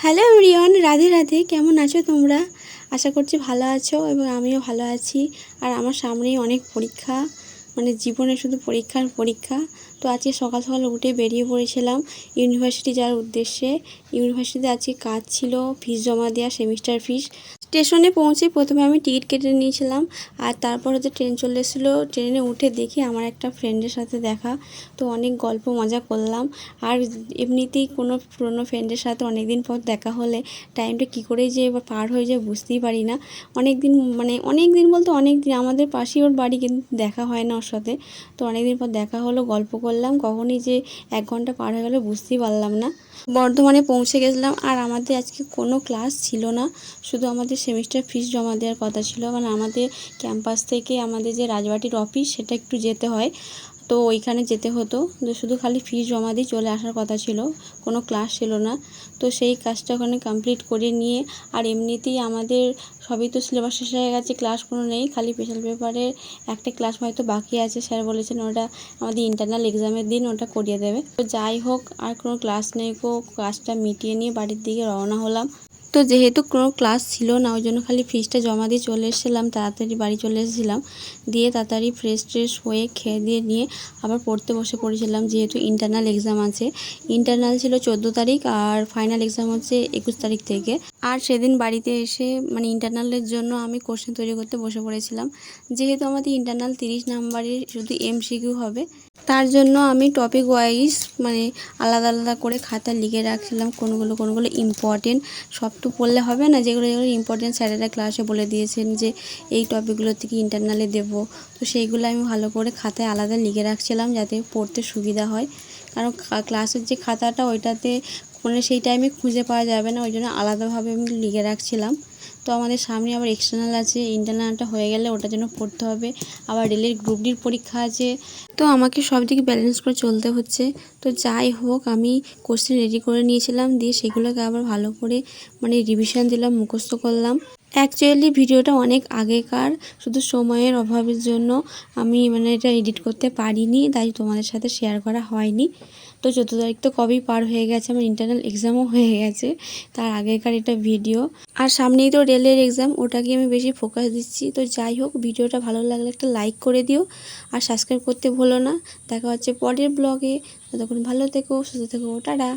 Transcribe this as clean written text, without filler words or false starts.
Hello everyone, Radhe Radhe. কেমন আছো তোমরা? আশা করছি ভালো আছো এবং আমিও ভালো আছি। আর আমার সামনেই অনেক পরীক্ষা, মানে জীবনে শুধু পরীক্ষার পরীক্ষা। তো আজকে সকাল সকাল উঠে বেরিয়ে পড়েছিলাম ইউনিভার্সিটি যাওয়ার উদ্দেশ্যে। ইউনিভার্সিটিতে আজকে কাজ ছিল, ফিস জমা দেওয়া, সেমিস্টার ফিস। স্টেশনে পৌঁছে প্রথমে আমি টিকিট কেটে নিয়েছিলাম, আর তারপর ট্রেন চলে এসেছিলো। ট্রেনে উঠে দেখি আমার একটা ফ্রেন্ডের সাথে দেখা। তো অনেক গল্প মজা করলাম। আর এমনিতেই কোনো পুরনো ফ্রেন্ডের সাথে অনেক দিন পর দেখা হলে টাইমটা কী করে যে এবার পার হয়ে যায় বুঝতেই পারি না। অনেক দিন, মানে অনেক দিন বলতে অনেক দিন, আমাদের পাশেই ওর বাড়ি, কিন্তু দেখা হয় না ওর সাথে। তো অনেক দিন পর দেখা হলো, গল্প করলাম, কখনই যে 1 ঘন্টা পার হয়ে গেলো বুঝতেই পারলাম না। বর্ধমানে পৌঁছে গেছিলাম, আর আমাদের আজকে কোনো ক্লাস ছিল না, শুধু আমাদের সেমিস্টার ফিস জমা দেওয়ার কথা ছিল। মানে আমাদের ক্যাম্পাস থেকে আমাদের যে রাজবাটির অফিস, সেটা একটু যেতে হয়, তো ওইখানে যেতে হতো। তো শুধু খালি ফিস জমা দিয়ে চলে আসার কথা ছিল, কোনো ক্লাস ছিল না। তো সেই কাজটা ওখানে কমপ্লিট করে নিয়ে, আর এমনিতেই আমাদের সবই তো সিলেবাস শেষ হয়ে গেছে, ক্লাস কোনো নেই, খালি স্পেশাল পেপারের একটা ক্লাস হয়তো বাকি আছে। স্যার বলেছেন ওটা আমাদের ইন্টারনাল এক্সামের দিন ওটা করিয়ে দেবে। তো যাই হোক, আর কোনো ক্লাস নেই, কাজটা মিটিয়ে নিয়ে বাড়ির দিকে রওনা হলাম। তো যেহেতু কোনো ক্লাস ছিল না, ওই জন্য খালি ফিসটা জমা দিয়ে চলে এসেছিলাম, তাড়াতাড়ি বাড়ি চলে এসেছিলাম। দিয়ে তাড়াতাড়ি ফ্রেশ ট্রেশ হয়ে খেয়ে দিয়ে নিয়ে আবার পড়তে বসে পড়েছিলাম, যেহেতু ইন্টারনাল এক্সাম আছে। ইন্টারনাল ছিল 14 তারিখ, আর ফাইনাল এক্সাম হচ্ছে 21 তারিখ থেকে। আর সেদিন বাড়িতে এসে মানে ইন্টারনালের জন্য আমি কোশ্চেন তৈরি করতে বসে পড়েছিলাম। যেহেতু আমাদের ইন্টারনাল 30 নাম্বারের শুধু এমসিকিউ হবে, তার জন্য আমি টপিক ওয়াইজ মানে আলাদা আলাদা করে খাতা লিখে রাখছিলাম, কোনগুলো ইম্পর্টেন্ট। সব তো পড়লে হবে না, যেগুলো যেগুলো ইম্পর্টেন্ট স্যারেরা ক্লাসে বলে দিয়েছেন যে এই টপিকগুলো থেকে ইন্টারনালে দেবো। তো সেইগুলো আমি ভালো করে খাতায় আলাদা লিখে রাখছিলাম, যাতে পড়তে সুবিধা হয়। কারণ ক্লাসের যে খাতাটা, ওইটাতে মানে সেই টাইমে খুঁজে পাওয়া যাবে না, ওই জন্য আলাদাভাবে আমি লিখে রাখছিলাম। তো আমাদের সামনে আবার এক্সটার্নাল আছে, ইন্টারনালটা হয়ে গেলে ওটার জন্য পড়তে হবে। আবার রেলের গ্রুপ ডির পরীক্ষা আছে, তো আমাকে সব দিকে ব্যালেন্স করে চলতে হচ্ছে। তো যাই হোক, আমি কোশ্চেন রেডি করে নিয়েছিলাম, দিয়ে সেগুলোকে আবার ভালো করে মানে রিভিশন দিলাম, মুখস্থ করলাম। অ্যাকচুয়ালি ভিডিওটা অনেক আগেকার, শুধু সময়ের অভাবের জন্য আমি মানে এটা এডিট করতে পারিনি, তাই তোমাদের সাথে শেয়ার করা হয়নি। তো 14 তারিখ তো কবেই পার হয়ে গেছে, আমার ইন্টারনাল এক্সামও হয়ে গেছে, তার আগেকার এটা ভিডিও। আর সামনেই তো রেলের এক্সাম, ওটাকে আমি বেশি ফোকাস দিচ্ছি। তো যাই হোক, ভিডিওটা ভালো লাগলে একটা লাইক করে দিও, আর সাবস্ক্রাইব করতে ভুলো না। দেখা হচ্ছে পরের ব্লগে। ততক্ষণ ভালো থেকো, সুস্থ থেকো, টাটা।